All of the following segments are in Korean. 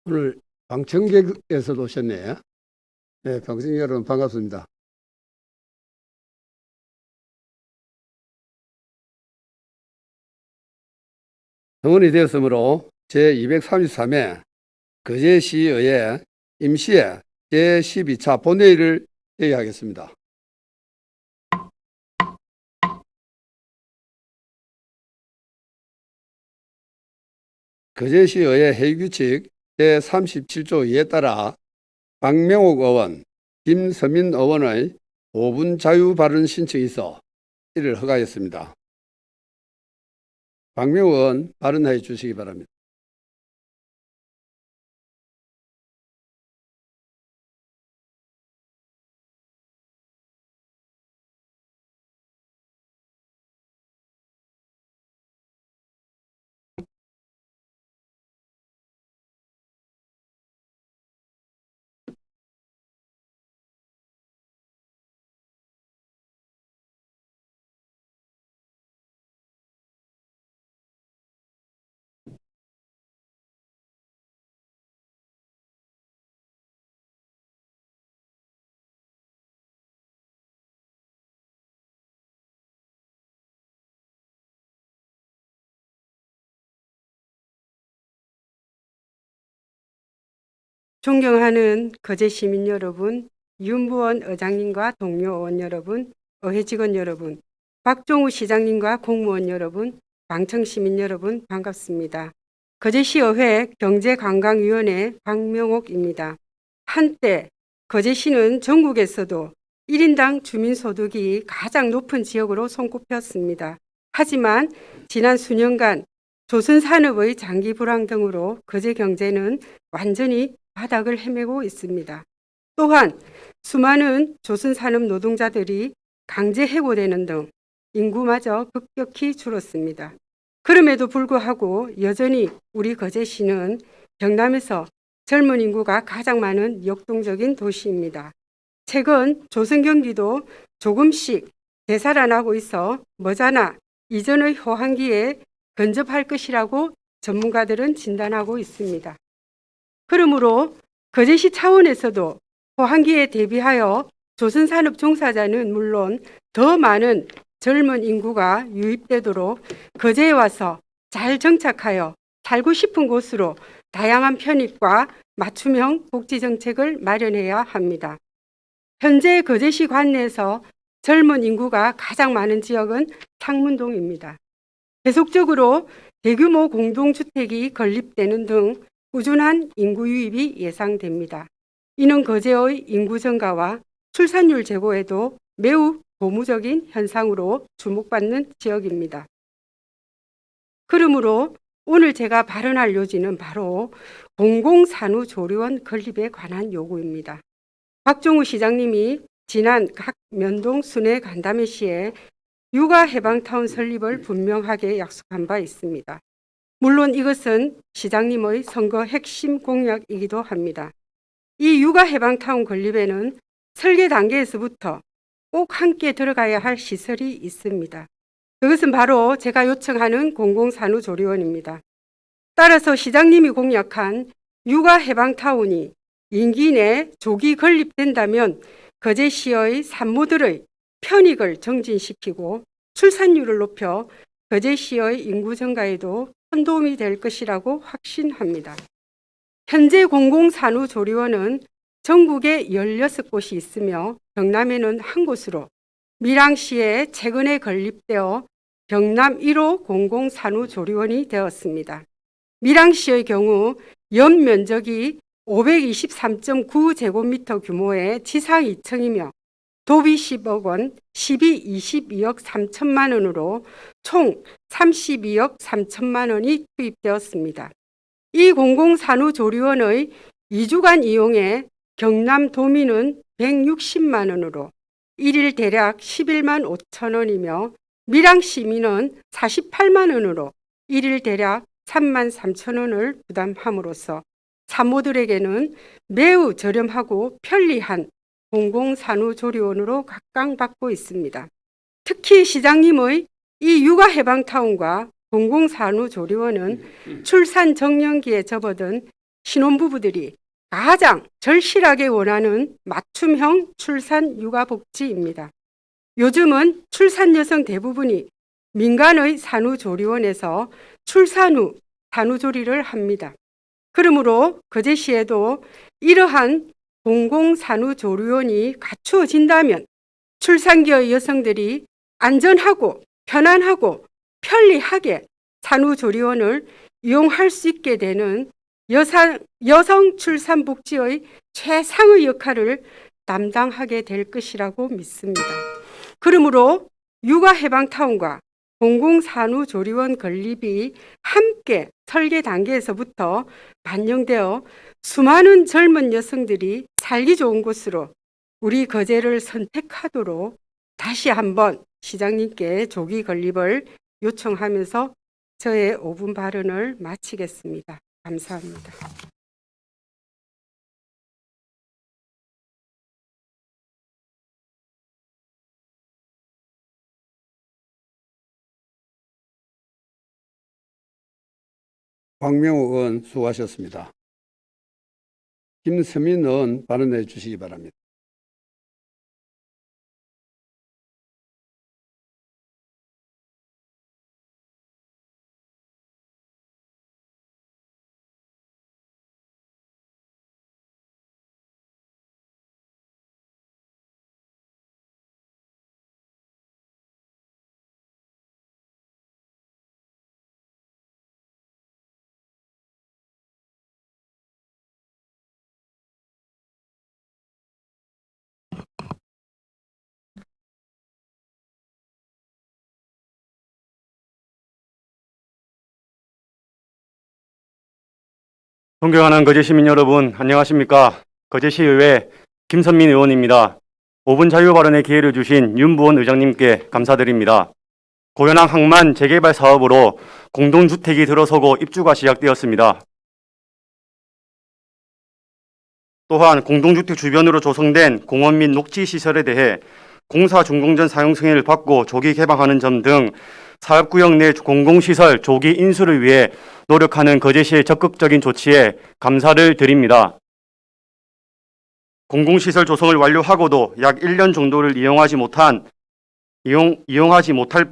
오늘 방청객에서도 오셨네. 네, 방청객 여러분 반갑습니다. 성원이 되었으므로 제233회 거제시의회 임시회 제12차 본회의를 회의하겠습니다. 거제시의회 회의규칙 제37조 2에 따라 박명옥 의원, 김서민 의원의 5분 자유 발언 신청이 있어 이를 허가했습니다. 박명옥 의원 발언해 주시기 바랍니다. 존경하는 거제 시민 여러분, 윤부원 의장님과 동료 의원 여러분, 의회 직원 여러분, 박종우 시장님과 공무원 여러분, 방청 시민 여러분 반갑습니다. 거제시의회 경제관광위원회 박명옥입니다. 한때 거제시는 전국에서도 1인당 주민소득이 가장 높은 지역으로 손꼽혔습니다. 하지만 지난 수년간 조선산업의 장기 불황 등으로 거제 경제는 완전히 바닥을 헤매고 있습니다. 또한 수많은 조선산업 노동자들이 강제 해고되는 등 인구마저 급격히 줄었습니다. 그럼에도 불구하고 여전히 우리 거제시는 경남에서 젊은 인구가 가장 많은 역동적인 도시입니다. 최근 조선 경기도 조금씩 되살아나고 있어 머지않아 이전의 호황기에 근접할 것이라고 전문가들은 진단하고 있습니다. 그러므로 거제시 차원에서도 호황기에 대비하여 조선산업 종사자는 물론 더 많은 젊은 인구가 유입되도록 거제에 와서 잘 정착하여 살고 싶은 곳으로 다양한 편입과 맞춤형 복지정책을 마련해야 합니다. 현재 거제시 관내에서 젊은 인구가 가장 많은 지역은 창문동입니다. 계속적으로 대규모 공동주택이 건립되는 등 꾸준한 인구 유입이 예상됩니다. 이는 거제의 인구 증가와 출산율 제고에도 매우 고무적인 현상으로 주목받는 지역입니다. 그러므로 오늘 제가 발언할 요지는 바로 공공산후조리원 건립에 관한 요구입니다. 박종우 시장님이 지난 각 면동 순회 간담회 시에 육아해방타운 설립을 분명하게 약속한 바 있습니다. 물론 이것은 시장님의 선거 핵심 공약이기도 합니다. 이 육아해방타운 건립에는 설계 단계에서부터 꼭 함께 들어가야 할 시설이 있습니다. 그것은 바로 제가 요청하는 공공산후조리원입니다. 따라서 시장님이 공약한 육아해방타운이 임기 내 조기 건립된다면 거제시의 산모들의 편익을 정진시키고 출산율을 높여 거제시의 인구 증가에도 큰 도움이 될 것이라고 확신합니다. 현재 공공산후조리원은 전국에 16곳이 있으며 경남에는 한 곳으로 밀양시에 최근에 건립되어 경남 1호 공공산후조리원이 되었습니다. 밀양시의 경우 연면적이 523.9제곱미터 규모의 지상 2층이며 도비 10억 원, 시비 22억 3천만 원으로 총 32억 3천만 원이 투입되었습니다. 이 공공산후조리원의 2주간 이용에 경남 도민은 160만 원으로 일일 대략 11만 5천 원이며 밀양 시민은 48만 원으로 일일 대략 3만 3천 원을 부담함으로써 산모들에게는 매우 저렴하고 편리한 공공산후조리원으로 각광받고 있습니다. 특히 시장님의 이 육아해방타운과 공공산후조리원은 출산 정년기에 접어든 신혼부부들이 가장 절실하게 원하는 맞춤형 출산 육아 복지입니다. 요즘은 출산 여성 대부분이 민간의 산후조리원에서 출산 후 산후조리를 합니다. 그러므로 거제시에도 이러한 공공산후조리원이 갖추어진다면 출산기의 여성들이 안전하고 편안하고 편리하게 산후조리원을 이용할 수 있게 되는 여성 출산복지의 최상의 역할을 담당하게 될 것이라고 믿습니다. 그러므로 육아해방타운과 공공산후조리원 건립이 함께 설계 단계에서부터 반영되어 수많은 젊은 여성들이 살기 좋은 곳으로 우리 거제를 선택하도록 다시 한번 시장님께 조기 건립을 요청하면서 저의 5분 발언을 마치겠습니다. 감사합니다. 박명욱 의원 수고하셨습니다. 김서민 의원 발언해 주시기 바랍니다. 존경하는 거제 시민 여러분, 안녕하십니까? 거제시의회 김선민 의원입니다. 5분 자유 발언의 기회를 주신 윤부원 의장님께 감사드립니다. 고현항 항만 재개발 사업으로 공동주택이 들어서고 입주가 시작되었습니다. 또한 공동주택 주변으로 조성된 공원 및 녹지 시설에 대해 공사 준공전 사용 승인을 받고 조기 개방하는 점 등 사업구역 내 공공시설 조기 인수를 위해 노력하는 거제시의 적극적인 조치에 감사를 드립니다. 공공시설 조성을 완료하고도 약 1년 정도를 이용하지 못할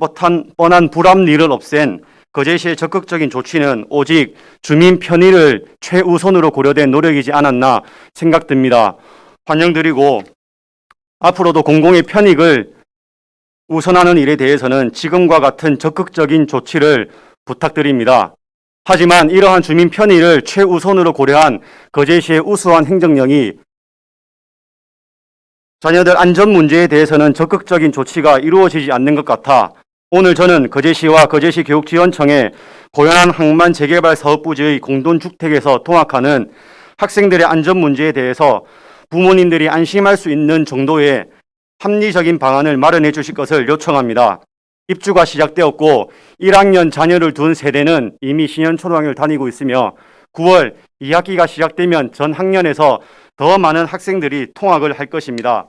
뻔한 불합리를 없앤 거제시의 적극적인 조치는 오직 주민 편의를 최우선으로 고려된 노력이지 않았나 생각됩니다. 환영드리고 앞으로도 공공의 편익을 우선하는 일에 대해서는 지금과 같은 적극적인 조치를 부탁드립니다. 하지만 이러한 주민 편의를 최우선으로 고려한 거제시의 우수한 행정력이 자녀들 안전 문제에 대해서는 적극적인 조치가 이루어지지 않는 것 같아 오늘 저는 거제시와 거제시교육지원청에 고현한 항만 재개발 사업부지의 공동주택에서 통학하는 학생들의 안전 문제에 대해서 부모님들이 안심할 수 있는 정도의 합리적인 방안을 마련해 주실 것을 요청합니다. 입주가 시작되었고 1학년 자녀를 둔 세대는 이미 신현초등학교를 다니고 있으며 9월 2학기가 시작되면 전 학년에서 더 많은 학생들이 통학을 할 것입니다.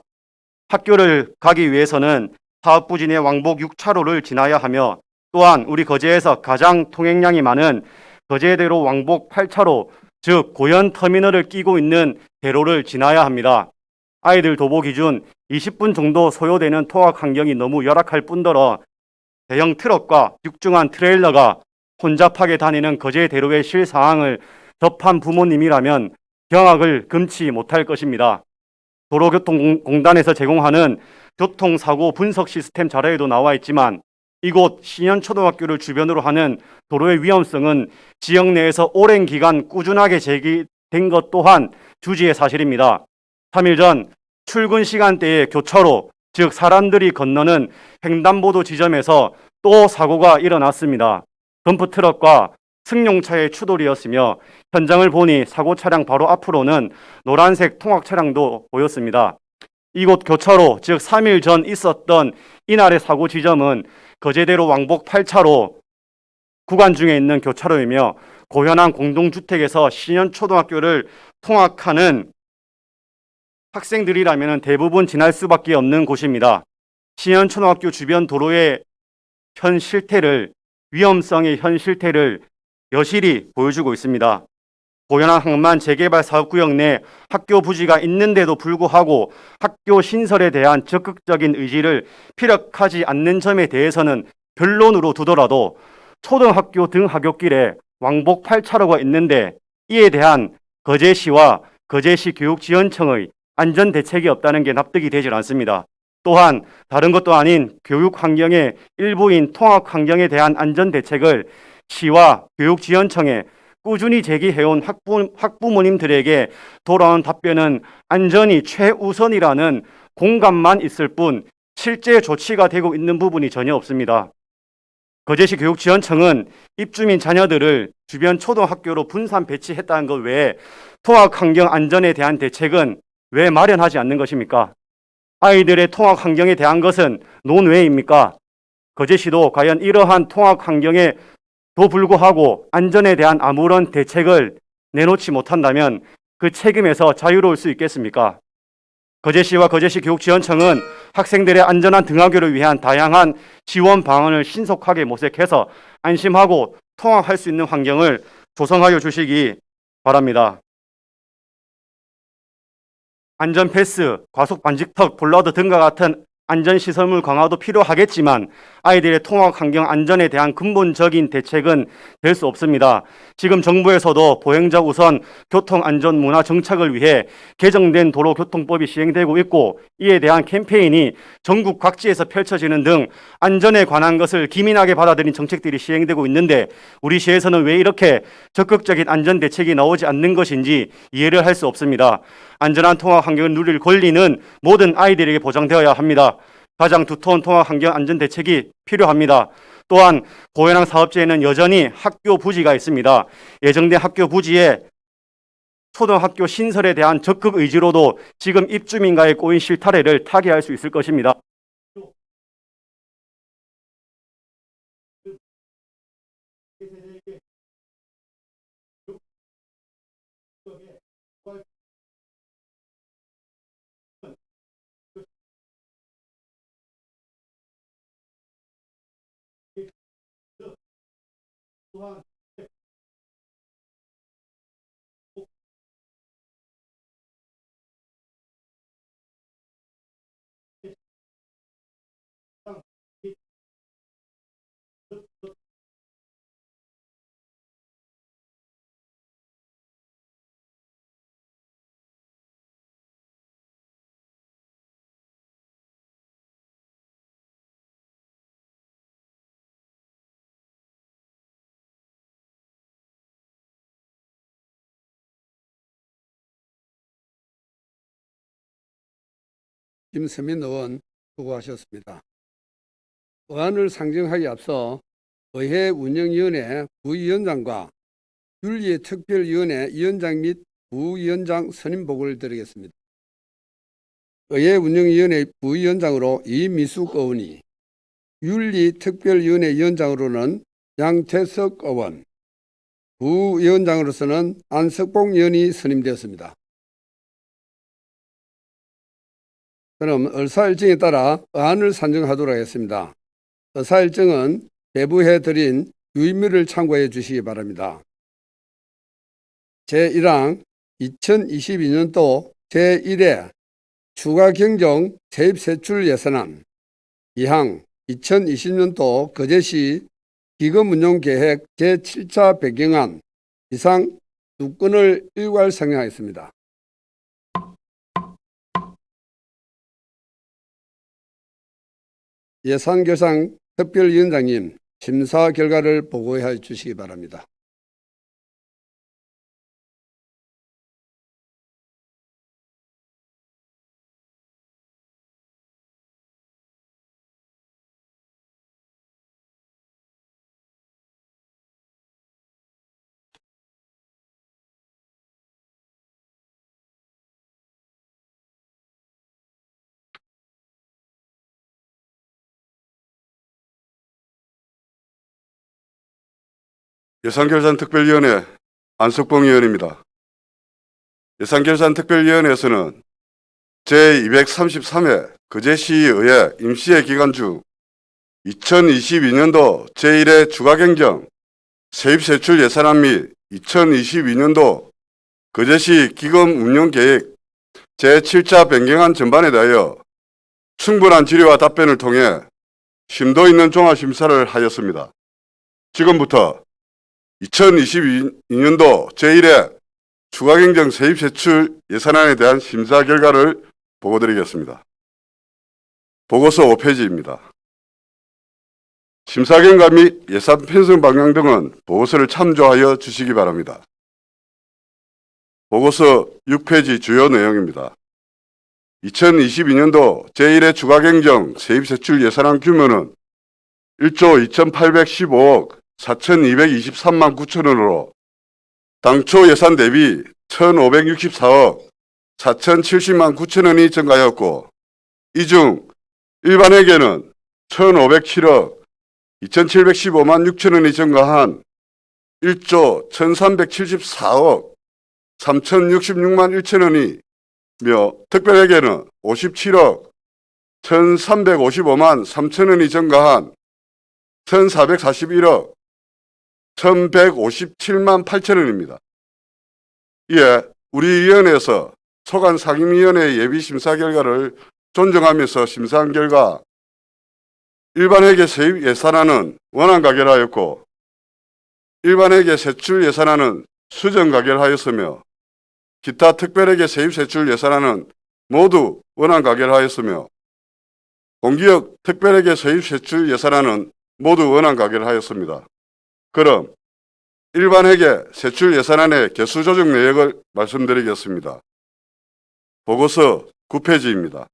학교를 가기 위해서는 사업부지 내 왕복 6차로를 지나야 하며 또한 우리 거제에서 가장 통행량이 많은 거제대로 왕복 8차로 즉 고현터미널을 끼고 있는 대로를 지나야 합니다. 아이들 도보 기준 20분 정도 소요되는 통학 환경이 너무 열악할 뿐더러 대형 트럭과 육중한 트레일러가 혼잡하게 다니는 거제대로의 실상황을 접한 부모님이라면 경악을 금치 못할 것입니다. 도로교통공단에서 제공하는 교통사고 분석 시스템 자료에도 나와 있지만 이곳 신현초등학교를 주변으로 하는 도로의 위험성은 지역 내에서 오랜 기간 꾸준하게 제기된 것 또한 주지의 사실입니다. 3일 전 출근 시간대에 교차로, 즉 사람들이 건너는 횡단보도 지점에서 또 사고가 일어났습니다. 덤프트럭과 승용차의 추돌이었으며 현장을 보니 사고 차량 바로 앞으로는 노란색 통학 차량도 보였습니다. 이곳 교차로, 즉 3일 전 있었던 이날의 사고 지점은 거제대로 왕복 8차로 구간 중에 있는 교차로이며 고현항 공동주택에서 신현초등학교를 통학하는 학생들이라면 대부분 지날 수밖에 없는 곳입니다. 신현초등학교 주변 도로의 현 실태를, 위험성의 현 실태를 여실히 보여주고 있습니다. 고연한 항만 재개발 사업구역 내 학교 부지가 있는데도 불구하고 학교 신설에 대한 적극적인 의지를 피력하지 않는 점에 대해서는 변론으로 두더라도 초등학교 등 하굣길에 왕복 8차로가 있는데 이에 대한 거제시와 거제시 교육지원청의 안전 대책이 없다는 게 납득이 되질 않습니다. 또한 다른 것도 아닌 교육 환경의 일부인 통학 환경에 대한 안전 대책을 시와 교육지원청에 꾸준히 제기해온 학부모님들에게 돌아온 답변은 안전이 최우선이라는 공감만 있을 뿐 실제 조치가 되고 있는 부분이 전혀 없습니다. 거제시 교육지원청은 입주민 자녀들을 주변 초등학교로 분산 배치했다는 것 외에 통학 환경 안전에 대한 대책은 왜 마련하지 않는 것입니까? 아이들의 통학 환경에 대한 것은 논외입니까? 거제시도 과연 이러한 통학 환경에도 불구하고 안전에 대한 아무런 대책을 내놓지 못한다면 그 책임에서 자유로울 수 있겠습니까? 거제시와 거제시 교육지원청은 학생들의 안전한 등하교를 위한 다양한 지원 방안을 신속하게 모색해서 안심하고 통학할 수 있는 환경을 조성하여 주시기 바랍니다. 안전패스, 과속 반직턱, 볼라드 등과 같은 안전시설물 강화도 필요하겠지만 아이들의 통학 환경 안전에 대한 근본적인 대책은 될 수 없습니다. 지금 정부에서도 보행자 우선 교통안전 문화 정착을 위해 개정된 도로교통법이 시행되고 있고 이에 대한 캠페인이 전국 각지에서 펼쳐지는 등 안전에 관한 것을 기민하게 받아들인 정책들이 시행되고 있는데 우리 시에서는 왜 이렇게 적극적인 안전 대책이 나오지 않는 것인지 이해를 할 수 없습니다. 안전한 통학 환경을 누릴 권리는 모든 아이들에게 보장되어야 합니다. 가장 두터운 통학 환경 안전 대책이 필요합니다. 또한 고현항 사업지에는 여전히 학교 부지가 있습니다. 예정된 학교 부지에 초등학교 신설에 대한 적극 의지로도 지금 입주민과의 꼬인 실타래를 타개할 수 있을 것입니다. 김서민 의원 수고하셨습니다. 의안을 상정하기 앞서 의회 운영위원회 부위원장과 윤리특별위원회 위원장 및 부위원장 선임복을 드리겠습니다. 의회 운영위원회 부위원장으로 이미숙 의원이, 윤리특별위원회 위원장으로는 양태석 의원, 부위원장으로서는 안석봉 의원이 선임되었습니다. 그럼 의사일정에 따라 의안을 산정하도록 하겠습니다. 의사일정은 배부해드린 유의미를 참고해 주시기 바랍니다. 제1항 2022년도 제1회 추가경정 세입세출 예산안, 2항 2020년도 거제시 기금운용계획 제7차 배경안 이상 2건을 일괄 상정하겠습니다. 예산결산 특별위원장님, 심사 결과를 보고해 주시기 바랍니다. 예산결산특별위원회 안석봉 의원입니다. 예산결산특별위원회에서는 제233회 거제시의회 임시회 기간 중 2022년도 제1회 추가경정 세입세출 예산안 및 2022년도 거제시 기금 운영 계획 제7차 변경안 전반에 대하여 충분한 질의와 답변을 통해 심도 있는 종합심사를 하였습니다. 지금부터 2022년도 제1회 추가경정 세입세출 예산안에 대한 심사 결과를 보고드리겠습니다. 보고서 5페이지입니다. 심사 결과 및 예산 편성 방향 등은 보고서를 참조하여 주시기 바랍니다. 보고서 6페이지 주요 내용입니다. 2022년도 제1회 추가경정 세입세출 예산안 규모는 1조 2,815억 4,223만 9천 원으로 당초 예산 대비 1,564억 4,070만 9천 원이 증가하였고, 이 중 일반회계는 1,507억 2,715만 6천 원이 증가한 1조 1,374억 3,066만 1천 원이며, 특별회계는 57억 1,355만 3천 원이 증가한 1,441억 1,157만 8천 원입니다. 이에 우리 위원회에서 소관 상임위원회 예비심사 결과를 존중하면서 심사한 결과 일반회계 세입 예산안은 원안 가결하였고, 일반회계 세출 예산안은 수정 가결하였으며, 기타 특별회계 세입 세출 예산안은 모두 원안 가결하였으며, 공기업 특별회계 세입 세출 예산안은 모두 원안 가결하였습니다. 그럼 일반회계 세출 예산안의 개수 조정 내역을 말씀드리겠습니다. 보고서 9페이지입니다.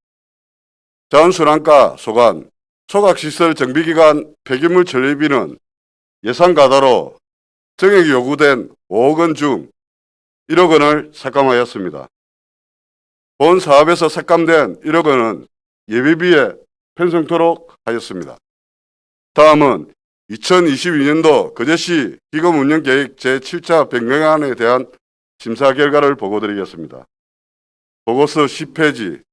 자원순환가 소관, 소각시설 정비기간 폐기물 처리비는 예산 가다로 정액이 요구된 5억 원 중 1억 원을 삭감하였습니다. 본 사업에서 삭감된 1억 원은 예비비에 편성토록 하였습니다. 다음은 2022년도 거제시 기금운영계획 제7차 변경안에 대한 심사 결과를 보고드리겠습니다. 보고서 10페이지,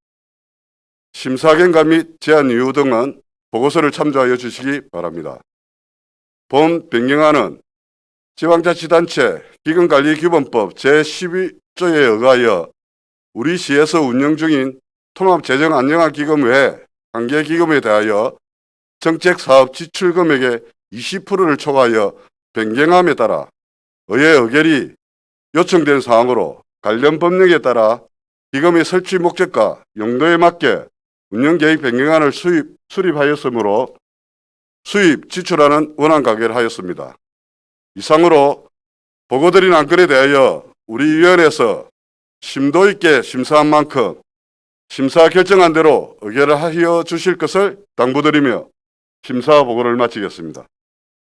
심사 결과 및 제안 이유 등은 보고서를 참조하여 주시기 바랍니다. 본 변경안은 지방자치단체 기금관리기본법 제12조에 의하여 우리 시에서 운영 중인 통합재정안정화기금 외 관계 기금에 대하여 정책사업 지출금액의 20%를 초과하여 변경함에 따라 의회 의결이 요청된 사항으로 관련 법령에 따라 기금의 설치 목적과 용도에 맞게 운영계획 변경안을 수립하였으므로 수입 지출안은 원안 가결하였습니다. 이상으로 보고드린 안건에 대하여 우리 위원회에서 심도 있게 심사한 만큼 심사 결정한 대로 의결을 하여 주실 것을 당부드리며 심사 보고를 마치겠습니다.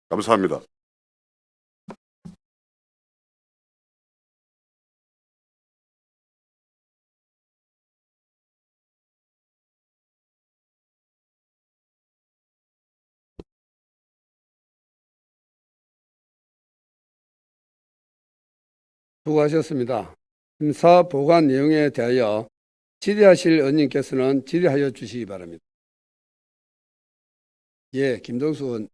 감사합니다. 수고하셨습니다. 심사 보관 내용에 대하여 질의하실 의원님께서는 질의하여 주시기 바랍니다. 예, 김동수 의원,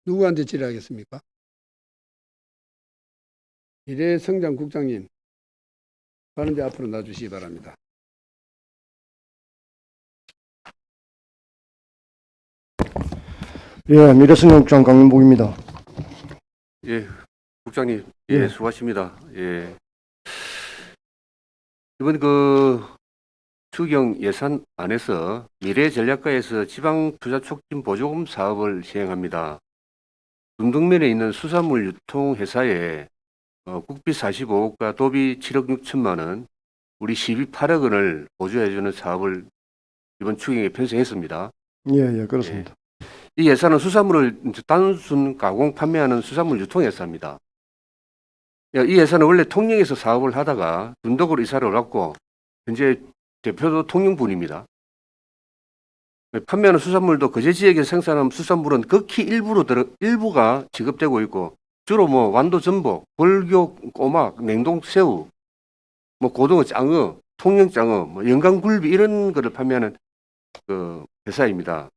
누구한테 질의하겠습니까? 미래성장국장님, 하는데 앞으로 놔주시기 바랍니다. 예, 미래성장국장 강민복입니다. 예, 국장님, 예, 예. 수고하십니다. 예. 이번 그 추경 예산안에서 미래전략과에서 지방투자촉진 보조금 사업을 시행합니다. 운동면에 있는 수산물 유통회사에 국비 45억과 도비 7억 6천만 원, 우리 시비 8억 원을 보조해주는 사업을 이번 추경에 편성했습니다. 예, 그렇습니다. 이 예산은 수산물을 단순 가공 판매하는 수산물 유통회사입니다. 이 예산은 원래 통영에서 사업을 하다가 둔덕으로 이사를 와갖고 현재 대표도 통영분입니다. 판매하는 수산물도 거제 지역에 생산하는 수산물은 극히 일부가 지급되고 있고, 주로 뭐 완도 전복, 벌교 꼬막, 냉동 새우, 뭐 고등어 짱어, 통영 짱어, 뭐 영광굴비 이런 거를 판매하는 그 회사입니다.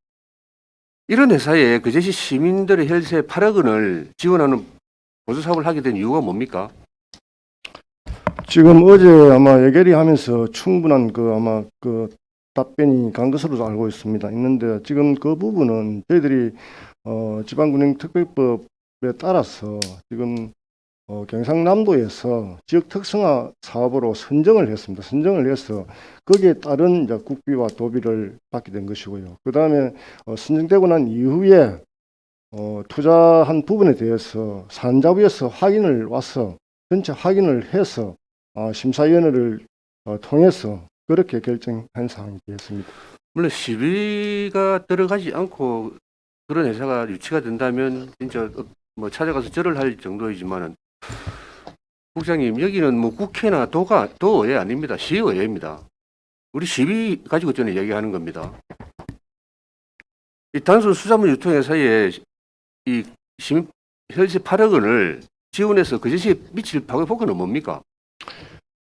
이런 회사에 거제시 시민들의 혈세 8억 원을 지원하는 보조 사업을 하게 된 이유가 뭡니까? 지금 어제 아마 예결위 하면서 충분한 아마 답변이 간 것으로 알고 있는데 지금 그 부분은 저희들이 지방군행특별법에 따라서 지금 경상남도에서 지역 특성화 사업으로 선정을 했습니다. 선정을 해서 거기에 따른 이제 국비와 도비를 받게 된 것이고요. 그 다음에 선정되고 난 이후에 투자한 부분에 대해서 산자부에서 확인을 와서 전체 확인을 해서 심사위원회를 통해서 그렇게 결정한 사항이 되었습니다. 물론 시비가 들어가지 않고 그런 회사가 유치가 된다면 진짜 뭐 찾아가서 절을 할 정도이지만은 국장님 여기는 뭐 국회나 도의회 아닙니다. 시의회입니다. 우리 시비 가지고 저는 얘기하는 겁니다. 이 단순 수산물 유통회사에 이 시민 혈세 8억 원을 지원해서 그 제시에 미칠 파급 효과는 뭡니까?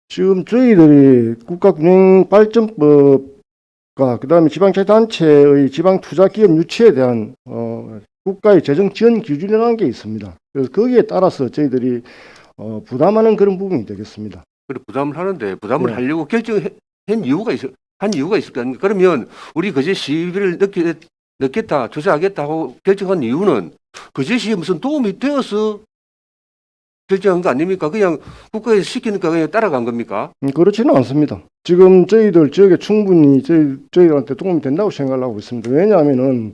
지금 저희들이 국가균형발전법과 그다음에 지방자치단체의 지방투자기업 유치에 대한 국가의 재정 지원 기준이라는 게 있습니다. 그래서 거기에 따라서 저희들이 부담하는 그런 부분이 되겠습니다. 그래 부담을 하는데 부담을 네. 하려고 결정한 이유가 있을 거 아닙니까? 그러면 우리 그제 시비를 넣겠다, 투자하겠다 하고 결정한 이유는 그 제시에 무슨 도움이 되어서 결정한 거 아닙니까? 그냥 국가에서 시키니까 그냥 따라간 겁니까? 그렇지는 않습니다. 지금 저희들 지역에 충분히 저희들한테 도움이 된다고 생각을 하고 있습니다. 왜냐하면은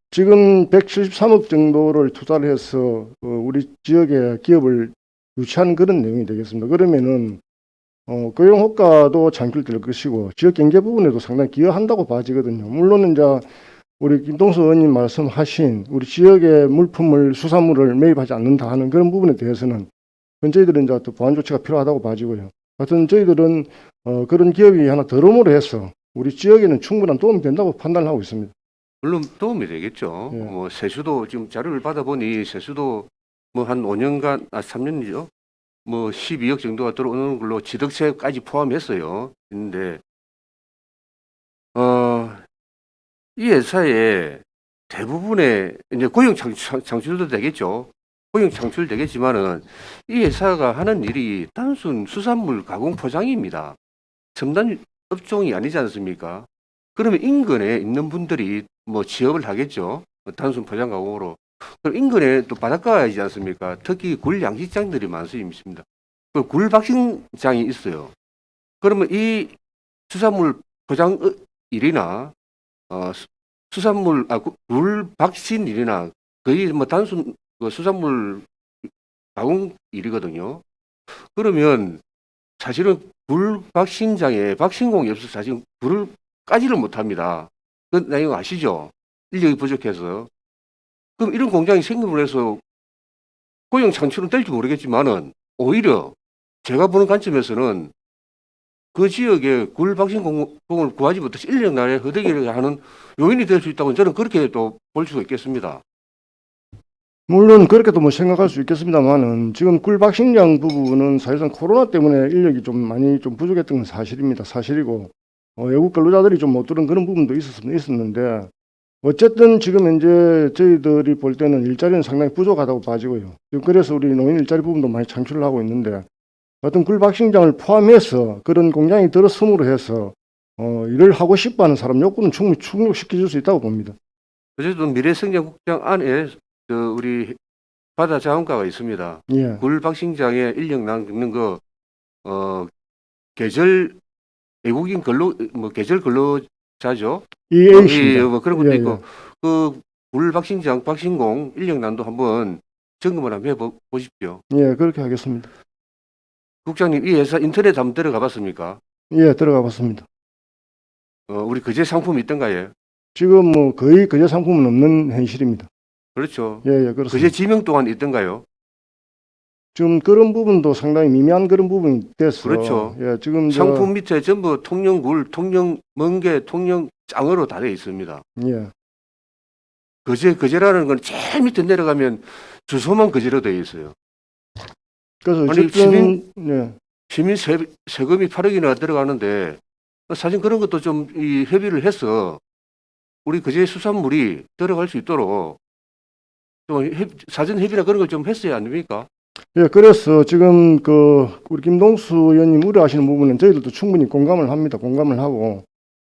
지금 173억 정도를 투자를 해서 우리 지역의 기업을 유치하는 그런 내용이 되겠습니다. 그러면은 고용 효과도 창출될 것이고 지역 경제 부분에도 상당히 기여한다고 봐지거든요. 물론 이제 우리 김동수 의원님 말씀하신 우리 지역의 물품을 수산물을 매입하지 않는다 하는 그런 부분에 대해서는 그건 저희들은 이제 또 보완 조치가 필요하다고 봐지고요. 하여튼 저희들은 그런 기업이 하나 들어옴으로 해서 우리 지역에는 충분한 도움이 된다고 판단하고 있습니다. 물론 도움이 되겠죠. 예. 뭐 세수도 지금 자료를 받아보니 세수도 뭐 한 5년간 3년이죠. 뭐 12억 정도가 들어오는 걸로 취득세까지 포함했어요. 있는데 이 회사의 대부분의 이제 고용 창출도 되겠죠. 고용 창출되겠지만은 이 회사가 하는 일이 단순 수산물 가공 포장입니다. 첨단 업종이 아니지 않습니까? 그러면 인근에 있는 분들이 뭐 취업을 하겠죠. 단순 포장 가공으로. 그럼 인근에 또 바닷가가 있지 않습니까? 특히 굴 양식장들이 많습니다. 그 굴 박싱장이 있어요. 그러면 이 수산물 포장 일이나 수산물 굴 박신 일이나 거의 뭐 단순 수산물 가공 일이거든요. 그러면 사실은 굴 박신장에 박신공이 없어서 사실 굴을 까지를 못합니다. 그 내용 아시죠? 인력이 부족해서. 그럼 이런 공장이 생김으로 해서 고용 창출은 될지 모르겠지만은 오히려 제가 보는 관점에서는 그 지역에 굴 박신공을 구하지 못해서 인력 날에 허덕이를 하는 요인이 될 수 있다고 저는 그렇게 또 볼 수가 있겠습니다. 물론 그렇게도 뭐 생각할 수 있겠습니다만은 지금 굴박식량 부분은 사실상 코로나 때문에 인력이 좀 많이 좀 부족했던 건 사실입니다. 사실이고 외국 근로자들이 좀 못 들은 그런 부분도 있었는데 어쨌든 지금 현재 저희들이 볼 때는 일자리는 상당히 부족하다고 봐지고요. 지금 그래서 우리 노인 일자리 부분도 많이 창출을 하고 있는데 어떤 굴박식장을 포함해서 그런 공장이 들어섬으로 해서 일을 하고 싶어하는 사람 욕구는 충분히 충족시켜줄 수 있다고 봅니다. 어쨌든 미래성장국장 안에 우리 바다자원과가 있습니다. 예, 굴 박싱장에 인력 남는 거 계절 외국인 계절 근로자죠. EA입니다. 뭐 그런 것도 예, 있고 그 굴 박싱장 박싱공 인력난도 한번 점검을 한번 해보십시오. 예, 그렇게 하겠습니다. 국장님 이 회사 인터넷 한번 들어가 봤습니까? 예, 들어가 봤습니다. 우리 거제 상품이 있던가요? 지금 뭐 거의 거제 상품은 없는 현실입니다. 그렇죠. 예, 예, 그렇습니다. 거제 지명 또한 있던가요? 지금 그런 부분도 상당히 미미한 그런 부분이 돼서 그렇죠. 예, 지금 상품 밑에 전부 통영굴, 통영멍게, 통영장어로 다 되어 있습니다. 예, 거제라는 건 제일 밑에 내려가면 주소만 거제로 되어 있어요. 그래서 아니, 어쨌든 예, 시민 세금이 8억이나 들어가는데 사실 그런 것도 좀 이 협의를 해서 우리 거제 수산물이 들어갈 수 있도록 좀 사전 협의나 그런 걸 좀 했어야 안 됩니까? 예, 그래서 지금 우리 김동수 의원님 우려하시는 부분은 저희들도 충분히 공감을 합니다. 공감을 하고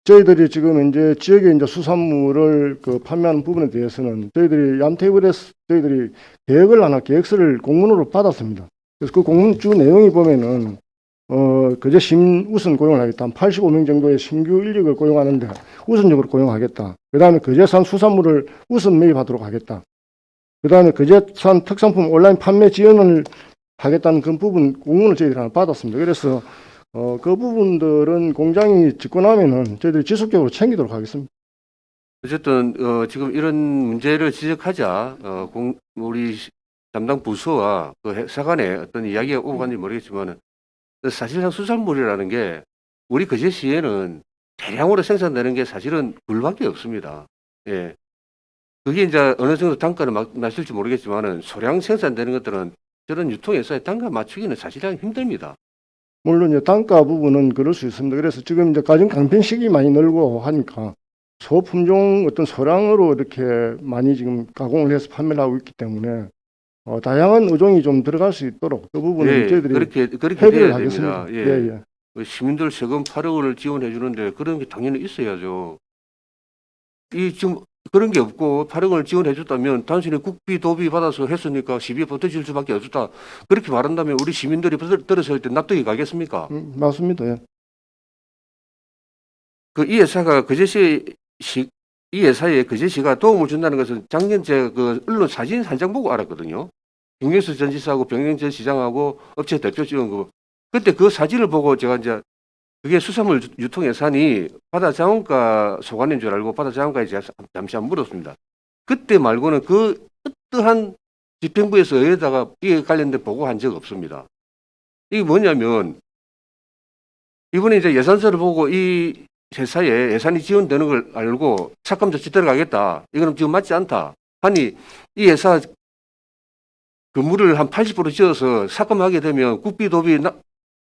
저희들이 지금 이제 지역에 이제 수산물을 판매하는 부분에 대해서는 저희들이 얀테이블에서 저희들이 계획서를 공문으로 받았습니다. 그래서 그 공문 주 내용이 보면은 그제 우선 고용을 하겠다. 한 85명 정도의 신규 인력을 고용하는데 우선적으로 고용하겠다. 그 다음에 그제산 수산물을 우선 매입하도록 하겠다. 그 다음에 그제산 특산품 온라인 판매 지원을 하겠다는 그 부분 공문을 저희들이 하나 받았습니다. 그래서 그 부분들은 공장이 짓고 나면은 저희들이 지속적으로 챙기도록 하겠습니다. 어쨌든 지금 이런 문제를 지적하자 우리 담당 부서와 그 회사 간에 어떤 이야기가 오고 갔는지 모르겠지만은 사실상 수산물이라는 게 우리 거제시에는 대량으로 생산되는 게 사실은 굴밖에 없습니다. 예. 그게 이제 어느 정도 단가를 맞을지 모르겠지만은 소량 생산되는 것들은 저런 유통회사의 단가 맞추기는 사실상 힘듭니다. 물론 이제 단가 부분은 그럴 수 있습니다. 그래서 지금 이제 가정 강변식이 많이 늘고 하니까 소품종 어떤 소량으로 이렇게 많이 지금 가공을 해서 판매를 하고 있기 때문에 다양한 어종이 좀 들어갈 수 있도록 그 부분은 예, 저희들이 그렇게 협의를 돼야 하겠습니다. 됩니다. 예. 예. 시민들 세금 8억 원을 지원해 주는데 그런 게 당연히 있어야죠. 지금 그런 게 없고 8억 원을 지원해 줬다면 단순히 국비, 도비 받아서 했으니까 시비에 버텨줄 수밖에 없었다. 그렇게 말한다면 우리 시민들이 들었을 때 납득이 가겠습니까? 맞습니다. 예. 이 회사가 이 회사에 거제시가 도움을 준다는 것은 작년 제가 언론 사진 한 장 보고 알았거든요. 김경수 전 지사하고 병영 전 시장하고 업체 대표 찍은 거. 그때 그 사진을 보고 제가 이제 그게 수산물 유통예산이 바다자원과 소관인 줄 알고 바다자원과에 제가 잠시 한번 물었습니다. 그때 말고는 그 어떠한 집행부에서 여기다가 이에 관련된 보고한 적 없습니다. 이게 뭐냐면 이번에 이제 예산서를 보고 이 회사에 예산이 지원되는 걸 알고 삭감 조치 들어가겠다. 이거는 지금 맞지 않다. 아니 이 회사 건물을 한 80% 지어서 삭감하게 되면 국비 도비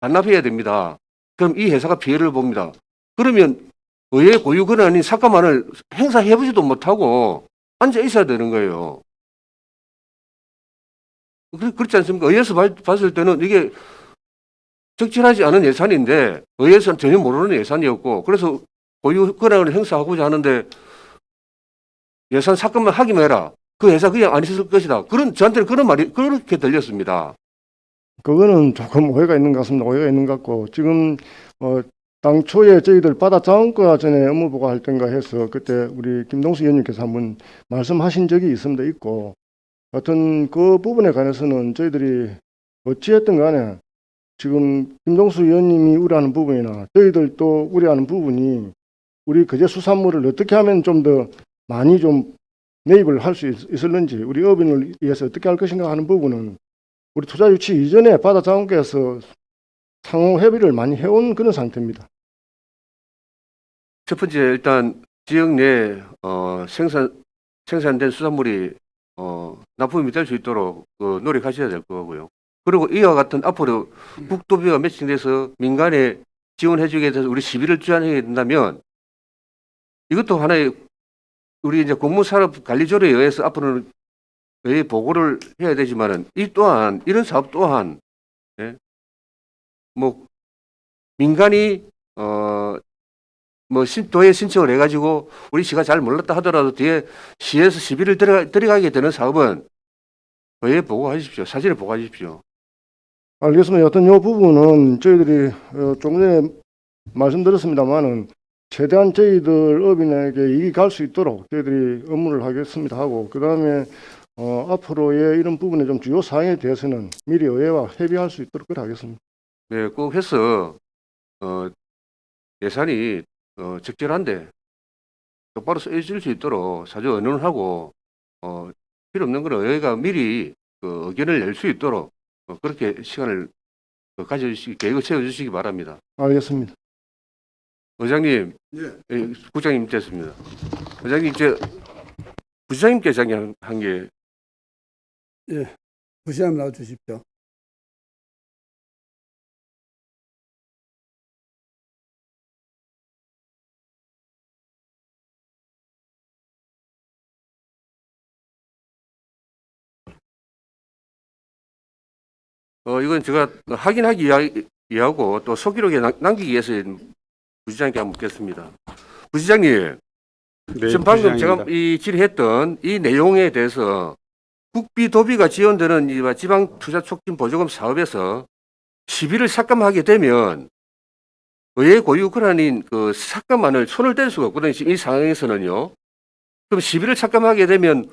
반납해야 됩니다. 그럼 이 회사가 피해를 봅니다. 그러면 의회 고유 권한인 삭감안을 행사해보지도 못하고 앉아 있어야 되는 거예요. 그렇지 않습니까? 의회에서 봤을 때는 이게 적절하지 않은 예산인데 의회에서는 전혀 모르는 예산이었고 그래서 고유 권한을 행사하고자 하는데 예산 삭감만 하기만 해라. 그 회사 그냥 안 있을 것이다. 저한테는 그런 말이 그렇게 들렸습니다. 그거는 조금 오해가 있는 것 같습니다. 오해가 있는 것 같고 지금 당초에 저희들 바다자원과 전에 업무보고 할 때인가 해서 그때 우리 김동수 의원님께서 한번 말씀하신 적이 있고 하여튼 그 부분에 관해서는 저희들이 어찌했든 간에 지금 김동수 의원님이 우려하는 부분이나 저희들 또 우려하는 부분이 우리 거제 수산물을 어떻게 하면 좀 더 많이 좀 매입을 할 수 있을는지 우리 어민을 위해서 어떻게 할 것인가 하는 부분은 우리 투자 유치 이전에 바다자원께서 상호 협의를 많이 해온 그런 상태입니다. 첫 번째 일단 지역 내 생산된 수산물이 납품이 될 수 있도록 노력하셔야 될 거고요. 그리고 이와 같은 앞으로 국도비가 매칭돼서 민간에 지원해주게 돼서 우리 시비를 주장하게 된다면 이것도 하나의 우리 이제 공무산업관리조례에 의해서 앞으로는 의 보고를 해야 되지만은 이 또한 이런 사업 또한 뭐 민간이 도에 신청을 해가지고 우리 시가 잘 몰랐다 하더라도 뒤에 시에서 시비를 들어가게 되는 사업은 의회에 보고하십시오. 사진을 보고하십시오. 알겠습니다. 여튼 이 부분은 저희들이 조금 전에 말씀드렸습니다만은 최대한 저희들 업인에게 이익이 갈 수 있도록 저희들이 업무를 하겠습니다 하고 그 다음에 앞으로의 이런 부분의 좀 주요 사항에 대해서는 미리 의회와 협의할 수 있도록 그렇게 하겠습니다. 네, 꼭 해서 예산이 적절한데 똑바로 쓰여질 수 있도록 사전 의논을 하고 필요 없는 거는 의회가 미리 의견을 낼 수 있도록 그렇게 시간을 계획을 세워주시기 바랍니다. 알겠습니다. 의장님, 예. 국장님 됐습니다. 의장님 부장님께서 한 게 예. 부시함 나와 주십시오. 이건 제가 확인하기 위하고 또 소기록에 남기기 위해서 부시장님께 한번 묻겠습니다. 부시장님, 네, 지금 방금 부시장입니다. 제가 이 질의했던 이 내용에 대해서 국비 도비가 지원되는 이 지방투자촉진보조금 사업에서 시비를 삭감하게 되면 의회 고유 권한인 그 삭감안을 손을 뗄 수가 없거든요. 지금 이 상황에서는요. 그럼 시비를 삭감하게 되면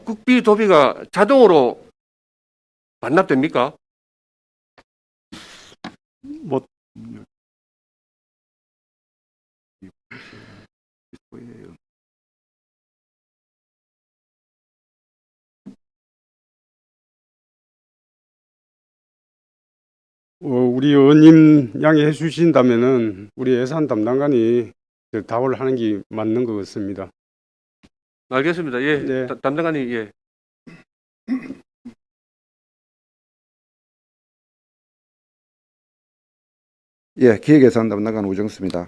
국비 도비가 자동으로 반납됩니까? 뭐 우리 의원님 양해해 주신다면은 우리 예산 담당관이 답을 하는 게 맞는 것 같습니다. 알겠습니다. 예, 네. 담당관님, 예. 예, 기획예산 담당관 우정수입니다.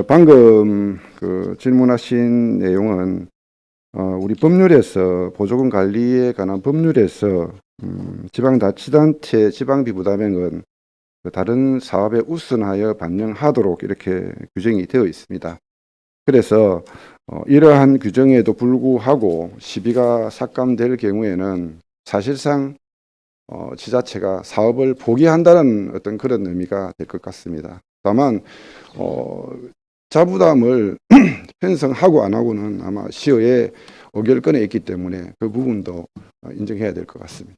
방금 그 질문하신 내용은 우리 법률에서 보조금 관리에 관한 법률에서 지방자치단체 지방비 부담액은 다른 사업에 우선하여 반영하도록 이렇게 규정이 되어 있습니다. 그래서 이러한 규정에도 불구하고 시비가 삭감될 경우에는 사실상 지자체가 사업을 포기한다는 어떤 그런 의미가 될 것 같습니다. 다만 자부담을 편성하고 안 하고는 아마 시의회 의결권에 있기 때문에 그 부분도 인정해야 될 것 같습니다.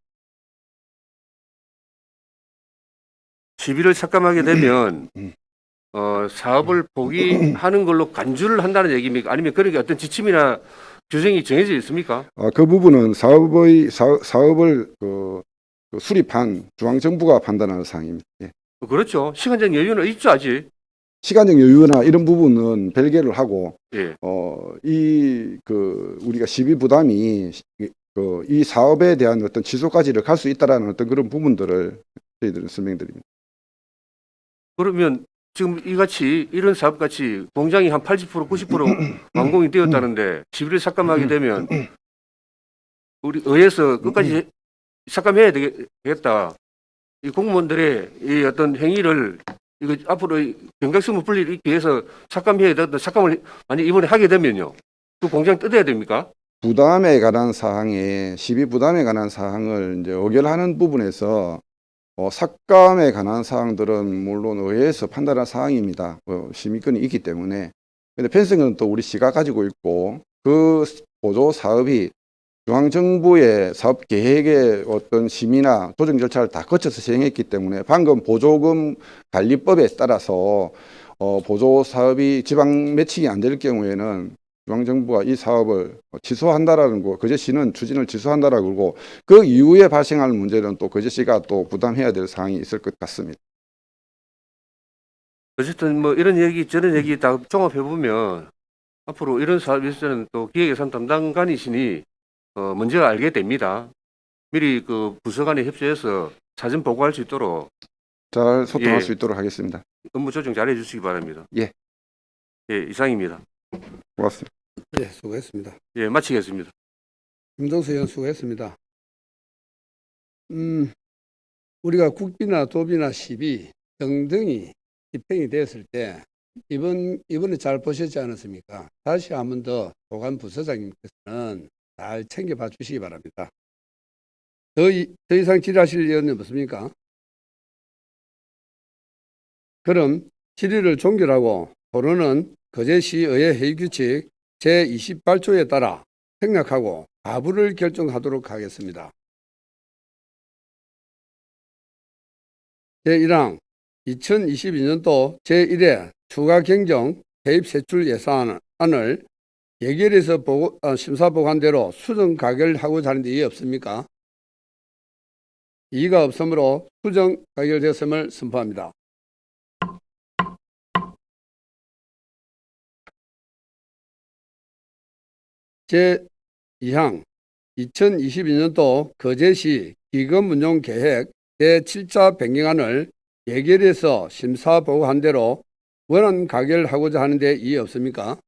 시비를 삭감하게 되면 사업을 포기하는 걸로 간주를 한다는 얘기입니까? 아니면 그렇게 어떤 지침이나 규정이 정해져 있습니까? 그 부분은 사업을 수립한 중앙정부가 판단하는 사항입니다. 예. 그렇죠. 시간적 여유는 있죠, 아직. 시간적 여유나 이런 부분은 별개를 하고 예. 우리가 시비 부담이 이 사업에 대한 어떤 지속까지를 갈 수 있다라는 어떤 그런 부분들을 저희들은 설명드립니다. 그러면 지금 이같이 이런 사업 같이 공장이 한 80% 90% 완공이 되었다는데 시비를 삭감하게 되면 우리 의회에서 끝까지 삭감해야 되겠다. 이 공무원들의 이 어떤 행위를 이거 앞으로 경각심을 불리기 위해서 삭감해야 되겠다. 삭감을 만약 이번에 하게 되면요. 그 공장 뜯어야 됩니까? 부담에 관한 사항에 시비 부담에 관한 사항을 이제 의결하는 부분에서 삭감에 관한 사항들은 물론 의회에서 판단할 사항입니다. 심의권이 있기 때문에. 근데 펜싱은 또 우리 시가 가지고 있고 그 보조 사업이 중앙정부의 사업 계획의 어떤 심의나 조정 절차를 다 거쳐서 시행했기 때문에 방금 보조금 관리법에 따라서 보조 사업이 지방 매칭이 안 될 경우에는 중앙정부가 이 사업을 취소한다라는 거, 거제시는 추진을 취소한다라고 그러고 그 이후에 발생할 문제는 또 거제시가 또 부담해야 될 사항이 있을 것 같습니다. 어쨌든 뭐 이런 얘기 저런 얘기 다 종합해 보면 앞으로 이런 사업에 있어서는 또 기획예산 담당관이시니 문제가 알게 됩니다. 미리 그 부서 간에 협조해서 사전 보고할 수 있도록 잘 소통할 예. 수 있도록 하겠습니다. 업무 조정 잘해 주시기 바랍니다. 예. 예, 이상입니다. 고맙습니다. 예, 수고했습니다. 예, 마치겠습니다. 김동수 의원 수고했습니다. 우리가 국비나 도비나 시비 등등이 집행이 됐을 때 이번에 잘 보셨지 않았습니까? 다시 한 번 더 보관 부서장님께서는 잘 챙겨봐 주시기 바랍니다. 더 이상 질의하실 의원은 없습니까? 그럼 질의를 종결하고 토론은 거제시의회 회의규칙 제28조에 따라 생략하고 가부를 결정하도록 하겠습니다. 제1항 2022년도 제1회 추가 경정 대입 세출 예산안을 예결에서 심사 보관대로 수정 가결하고자 하는데 이해 없습니까? 이의가 없으므로 수정 가결되었음을 선포합니다. 제2항 2022년도 거제시 기금운용계획 제7차 변경안을 예결해서 심사 보고한 대로 원안 가결하고자 하는데 이의 없습니까?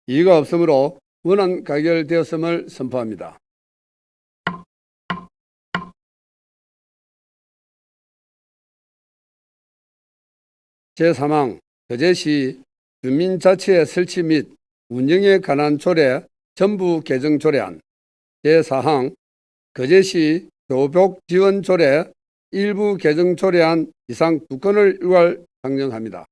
이의가 없으므로 원안 가결되었음을 선포합니다. 제3항 거제시 주민자치의 설치 및 운영에 관한 조례 전부 개정 조례안. 제4항 거제시 교복지원조례 일부 개정 조례안 이상 2건을 일괄 상정합니다.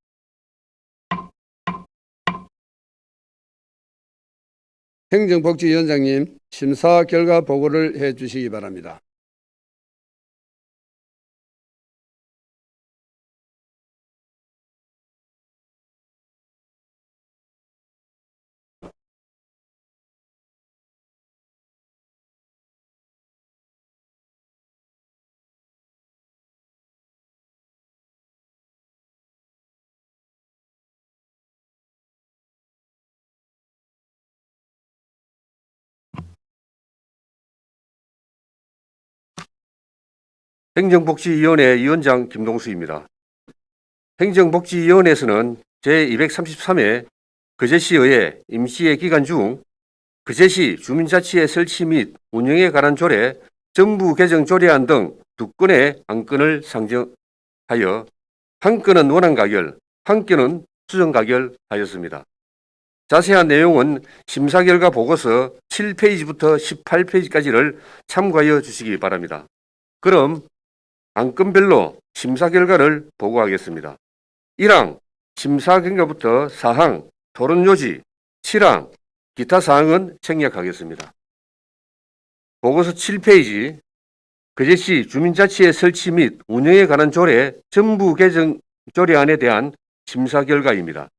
행정복지위원장님, 심사 결과 보고를 해 주시기 바랍니다. 행정복지위원회 위원장 김동수입니다. 행정복지위원회에서는 제233회 거제시의회 임시회 기간 중 거제시 주민자치의 설치 및 운영에 관한 조례 전부 개정 조례안 등 2건의 안건을 상정하여 한 건은 원안 가결, 한 건은 수정 가결하였습니다. 자세한 내용은 심사 결과 보고서 7페이지부터 18페이지까지를 참고하여 주시기 바랍니다. 그럼 안건별로 심사 결과를 보고하겠습니다. 1항 심사 결과부터 4항 토론 요지, 7항 기타 사항은 생략하겠습니다. 보고서 7페이지 거제시 주민자치의 설치 및 운영에 관한 조례 전부 개정 조례안에 대한 심사 결과입니다.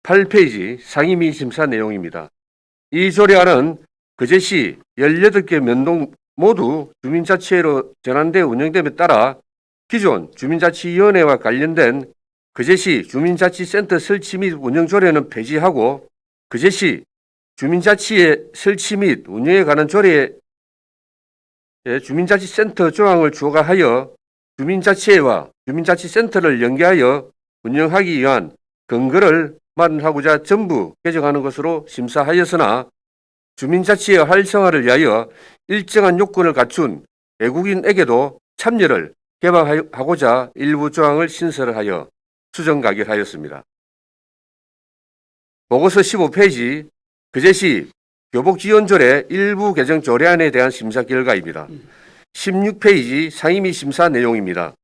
8페이지 상임위 심사 내용입니다. 이 조례안은 거제시 18개 면동 모두 주민자치회로 전환돼 운영됨에 따라 기존 주민자치위원회와 관련된 거제시 주민자치센터 설치 및 운영 조례는 폐지하고 거제시 주민자치의 설치 및 운영에 관한 조례에 주민자치센터 조항을 추가하여 주민자치회와 주민자치센터를 연계하여 운영하기 위한 근거를 마련하고자 전부 개정하는 것으로 심사하였으나 주민자치의 활성화를 위하여 일정한 요건을 갖춘 외국인에게도 참여를 개방하고자 일부 조항을 신설하여 수정 가결하였습니다. 보고서 15페이지 거제시 교복지원조례 일부 개정 조례안에 대한 심사 결과입니다. 16페이지 상임위 심사 내용입니다.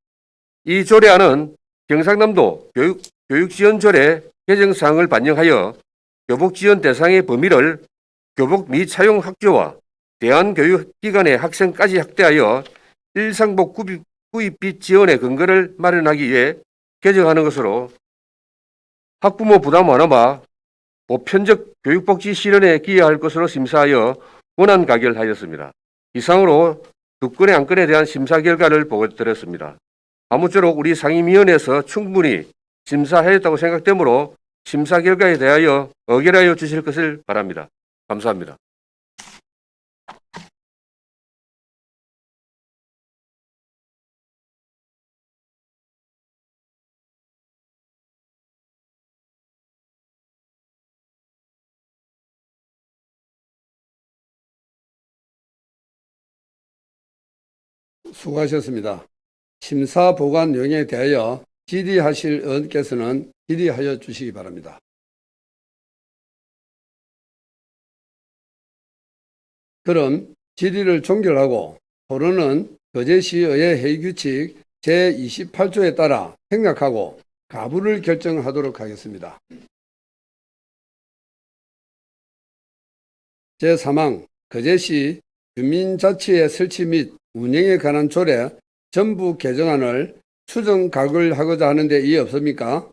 이 조례안은 경상남도 교육지원조례 개정사항을 반영하여 교복지원 대상의 범위를 교복 미차용 학교와 대안교육기관의 학생까지 확대하여 일상복 구입비 지원의 근거를 마련하기 위해 개정하는 것으로 학부모 부담 완화와 보편적 교육복지 실현에 기여할 것으로 심사하여 원안 가결하였습니다. 이상으로 2건의 안건에 대한 심사 결과를 보고드렸습니다. 아무쪼록 우리 상임위원회에서 충분히 심사하였다고 생각되므로 심사 결과에 대하여 의결하여 주실 것을 바랍니다. 감사합니다. 수고하셨습니다. 심사 보관 내용에 대하여 질의하실 의원께서는 질의하여 주시기 바랍니다. 그럼 질의를 종결하고 토론은 거제시의회 회의규칙 제28조에 따라 생략하고 가부를 결정하도록 하겠습니다. 제3항 거제시 주민자치의 설치 및 운영에 관한 조례 전부 개정안을 수정 가결하고자 하는데 이의 없습니까?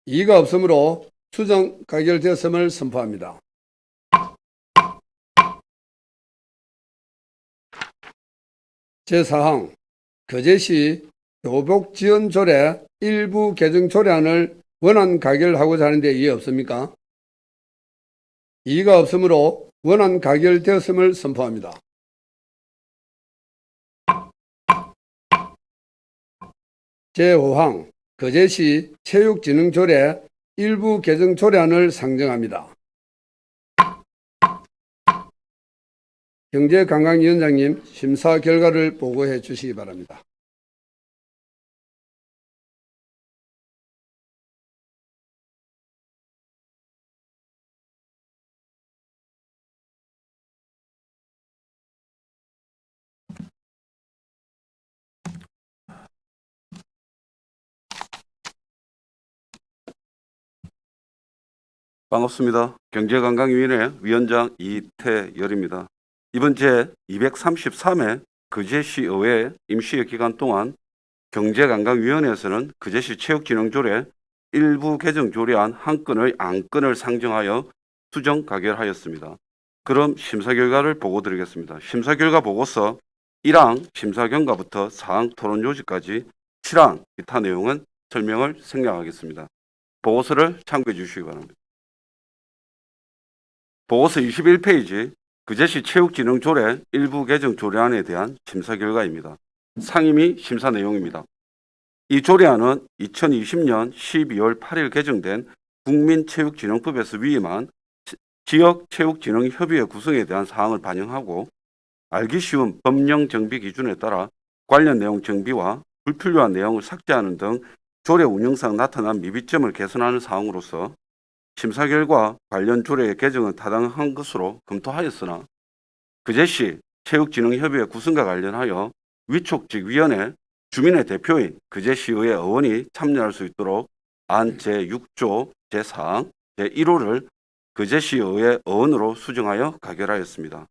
이의가 없으므로 수정 가결되었음을 선포합니다. 제4항 거제시 교복지원조례 일부 개정 조례안을 원안 가결하고자 하는데 이의 없습니까? 이의가 없으므로 원안 가결되었음을 선포합니다. 제5항 거제시 체육진흥조례 일부 개정 조례안을 상정합니다. 경제관광위원장님, 심사 결과를 보고해 주시기 바랍니다. 반갑습니다. 경제관광위원회 위원장 이태열입니다. 이번 제 233회 그제시 의회 임시회 기간 동안 경제관광위원회에서는 그제시 체육진흥조례 일부 개정 조례안 한 건의 안건을 상정하여 수정 가결하였습니다. 그럼 심사 결과를 보고 드리겠습니다. 심사 결과 보고서 1항 심사 경과부터 4항 토론 요지까지 7항 기타 내용은 설명을 생략하겠습니다. 보고서를 참고해 주시기 바랍니다. 보고서 21페이지 그제시 체육진흥조례 일부 개정 조례안에 대한 심사 결과입니다. 상임위 심사 내용입니다. 이 조례안은 2020년 12월 8일 개정된 국민체육진흥법에서 위임한 지역체육진흥협의회 구성에 대한 사항을 반영하고 알기 쉬운 법령 정비 기준에 따라 관련 내용 정비와 불필요한 내용을 삭제하는 등 조례 운영상 나타난 미비점을 개선하는 사항으로서 심사 결과 관련 조례의 개정은 타당한 것으로 검토하였으나 그제시 체육진흥협의회 구성과 관련하여 위촉직 위원회 주민의 대표인 그제시의회 의원이 참여할 수 있도록 안 제6조 제4항 제1호를 그제시의회 의원으로 수정하여 가결하였습니다.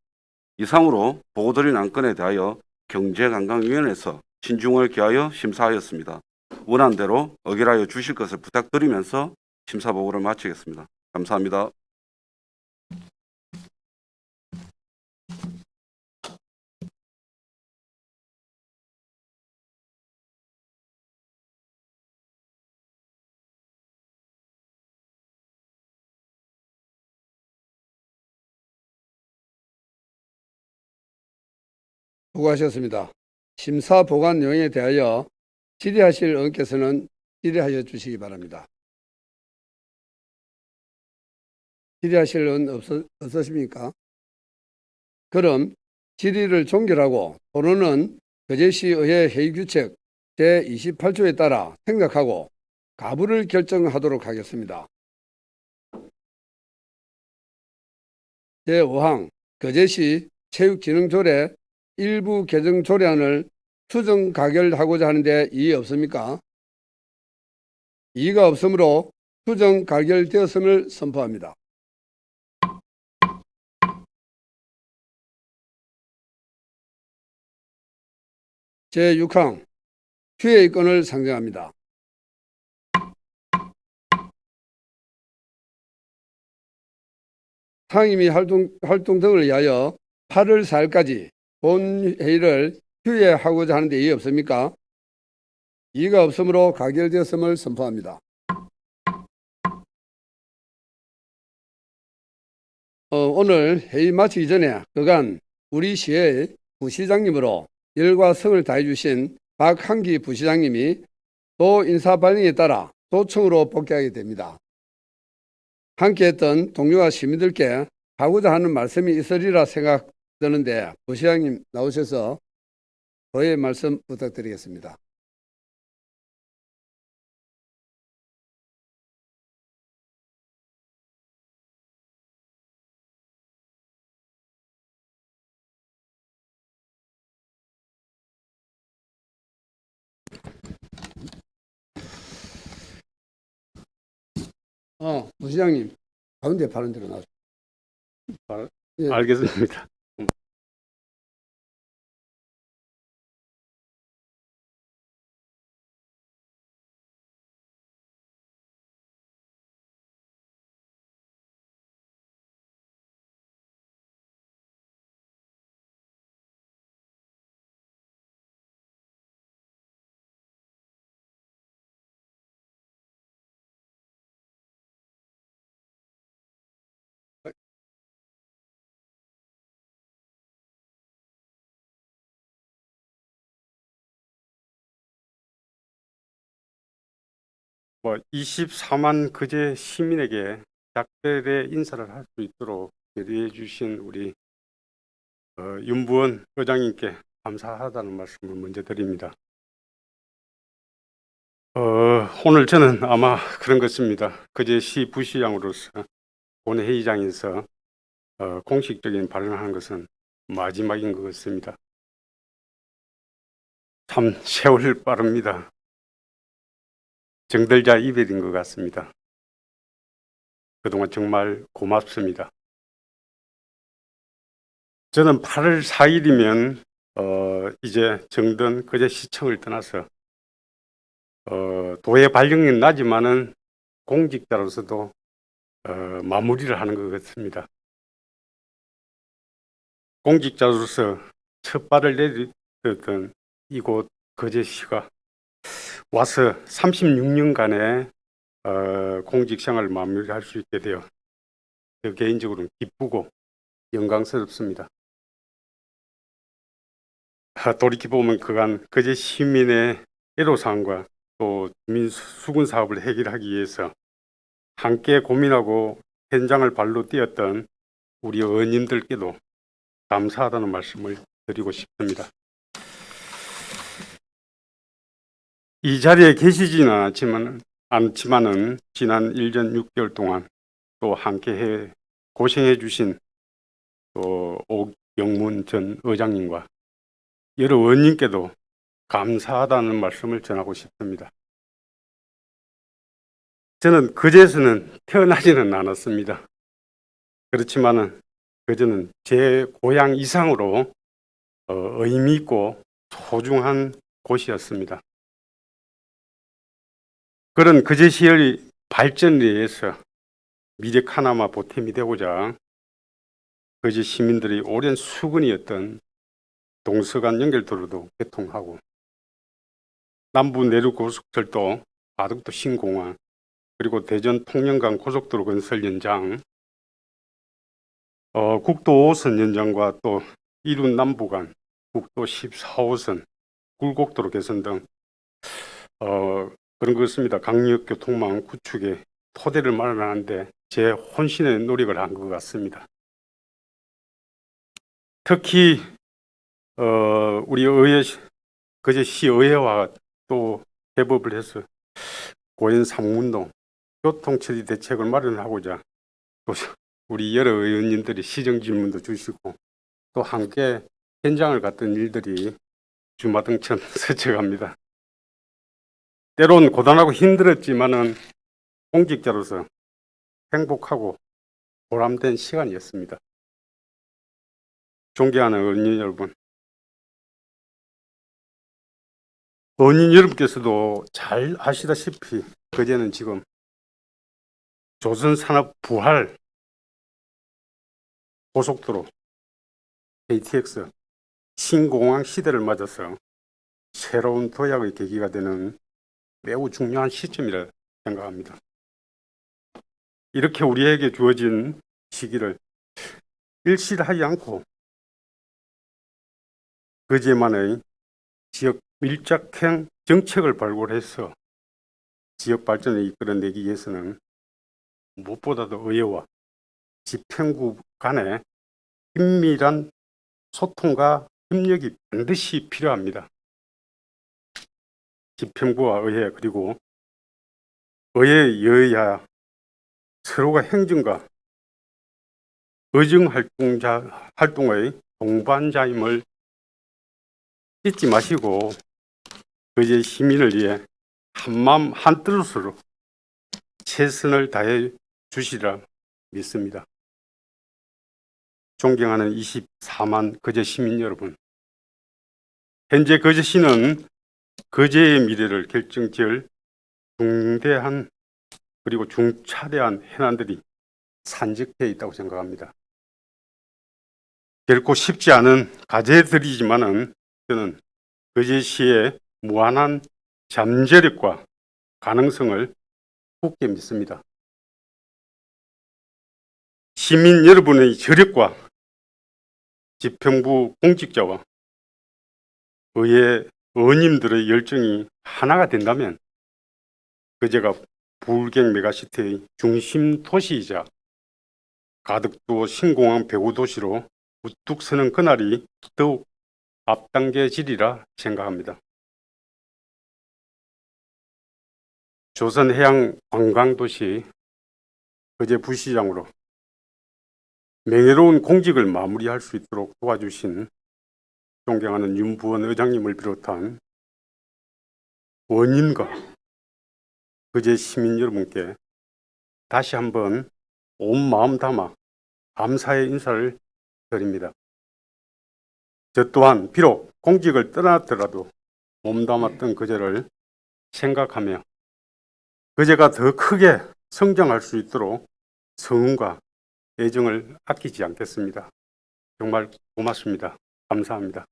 이상으로 보고드린 안건에 대하여 경제관광위원회에서 신중을 기하여 심사하였습니다. 원안대로 의결하여 주실 것을 부탁드리면서 심사 보고를 마치겠습니다. 감사합니다. 수고하셨습니다. 심사 보관 내용에 대하여 질의하실 의원께서는 질의하여 주시기 바랍니다. 질의하실 의원 없으십니까? 그럼 질의를 종결하고 토론은 그제시의회 회의규칙 제28조에 따라 생각하고 가부를 결정하도록 하겠습니다. 제5항 그제시 체육진흥조례 일부 개정 조례안을 수정 가결하고자 하는데 이의 없습니까? 이의가 없으므로 수정 가결되었음을 선포합니다. 제6항 휴회의 건을 상정합니다. 상임위 활동 등을 위하여 8월 4일까지 본회의를 휴회하고자 하는데 이의 없습니까? 이의가 없으므로 가결되었음을 선포합니다. 오늘 회의 마치기 전에 그간 우리 시의 부시장님으로 열과 성을 다해 주신 박한기 부시장님이 도 인사 발령에 따라 도청으로 복귀하게 됩니다. 함께했던 동료와 시민들께 하고자 하는 말씀이 있으리라 생각되는데 부시장님 나오셔서 도의 말씀 부탁드리겠습니다. 부시장님 가운데 바른 대로 나오세요. 예. 알겠습니다. 뭐 24만 그제 시민에게 작별의 인사를 할 수 있도록 배려해 주신 우리 윤부원 의장님께 감사하다는 말씀을 먼저 드립니다. 오늘 저는 아마 그런 것입니다. 그제시 부시장으로서 본회의장에서 공식적인 발언을 하는 것은 마지막인 것 같습니다. 참 세월 빠릅니다. 정들자 이별인 것 같습니다. 그동안 정말 고맙습니다. 저는 8월 4일이면 이제 정든 거제시청을 떠나서 도의 발령은 나지만은 공직자로서도 마무리를 하는 것 같습니다. 공직자로서 첫 발을 내딛던 이곳 거제시가 와서 36년간의 공직 생활을 마무리할 수 있게 되어 개인적으로는 기쁘고 영광스럽습니다. 돌이켜보면 그간 거제 시민의 애로사항과 또 주민 수군 사업을 해결하기 위해서 함께 고민하고 현장을 발로 뛰었던 우리 의원님들께도 감사하다는 말씀을 드리고 싶습니다. 이 자리에 계시지는 않지만은 지난 1년 6개월 동안 또 함께 고생해 주신 또 오경문 전 의장님과 여러 의원님께도 감사하다는 말씀을 전하고 싶습니다. 저는 거제에서는 태어나지는 않았습니다. 그렇지만은 거제는 제 고향 이상으로 의미 있고 소중한 곳이었습니다. 그런 거제시의 발전을 위해서 미래 하나마 보탬이 되고자 거제 시민들이 오랜 수건이었던 동서간 연결도로도 개통하고 남부 내륙 고속철도, 바둑도 신공항, 그리고 대전 통영간 고속도로 건설 연장, 국도 5호선 연장과 또 이륜 남부간, 국도 14호선, 굴곡도로 개선 등 그런 것 같습니다. 강력교통망 구축에 토대를 마련하는데 제 혼신의 노력을 한 것 같습니다. 특히 우리 의회, 거제시 의회와 또 협업을 해서 고연 3운동, 교통처리 대책을 마련하고자 또 우리 여러 의원님들이 시정 질문도 주시고 또 함께 현장을 갔던 일들이 주마등처럼 스쳐갑니다. 때론 고단하고 힘들었지만은 공직자로서 행복하고 보람된 시간이었습니다. 존경하는 의원님 여러분, 의원님 여러분께서도 잘 아시다시피 거제는 지금 조선산업 부활, 고속도로, KTX, 신공항 시대를 맞아서 새로운 도약의 계기가 되는 매우 중요한 시점이라 생각합니다. 이렇게 우리에게 주어진 시기를 일실하지 않고 거제만의 지역 밀착형 정책을 발굴해서 지역 발전을 이끌어내기 위해서는 무엇보다도 의회와 집행부 간의 긴밀한 소통과 협력이 반드시 필요합니다. 집행부와 의회 그리고 의회 여야 서로가 행정과 의정 활동의 동반자임을 잊지 마시고 거제 시민을 위해 한마음 한뜻으로 최선을 다해 주시리라 믿습니다. 존경하는 24만 거제 시민 여러분, 현재 거제시는 거제의 미래를 결정지을 중대한 그리고 중차대한 해난들이 산적해 있다고 생각합니다. 결코 쉽지 않은 과제들이지만은 저는 거제시의 무한한 잠재력과 가능성을 굳게 믿습니다. 시민 여러분의 저력과 집행부 공직자와 의회 의원님들의 열정이 하나가 된다면 거제가 부울경 메가시티의 중심 도시이자 가덕도 신공항 배후 도시로 우뚝 서는 그날이 더욱 앞당겨지리라 생각합니다. 조선해양 관광도시 거제 부시장으로 명예로운 공직을 마무리할 수 있도록 도와주신 존경하는 윤부원 의장님을 비롯한 원인과 거제 시민 여러분께 다시 한번 온 마음 담아 감사의 인사를 드립니다. 저 또한 비록 공직을 떠났더라도 몸담았던 그제를 생각하며 그제가 더 크게 성장할 수 있도록 성은과 애정을 아끼지 않겠습니다. 정말 고맙습니다. 감사합니다.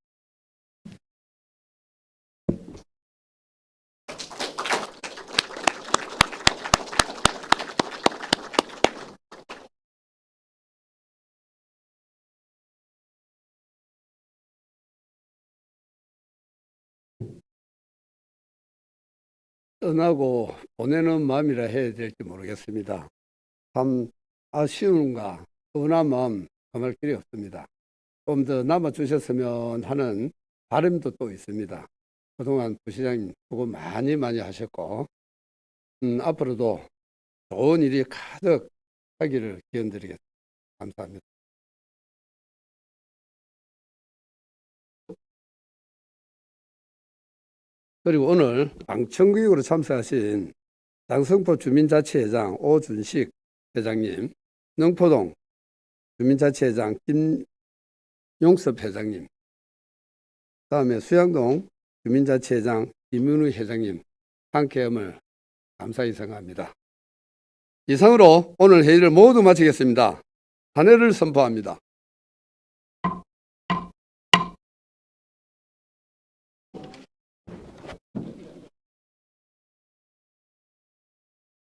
떠나고 보내는 마음이라 해야 될지 모르겠습니다. 참 아쉬움과 서운한 마음 감할 길이 없습니다. 좀 더 남아주셨으면 하는 바람도 또 있습니다. 그동안 부시장님 수고 많이 하셨고 앞으로도 좋은 일이 가득 하기를 기원드리겠습니다. 감사합니다. 그리고 오늘 방청구역으로 참석하신 장성포 주민자치회장 오준식 회장님, 능포동 주민자치회장 김용섭 회장님, 다음에 수양동 주민자치회장 김윤우 회장님 함께함을 감사히 생각합니다. 이상으로 오늘 회의를 모두 마치겠습니다. 단회를 선포합니다.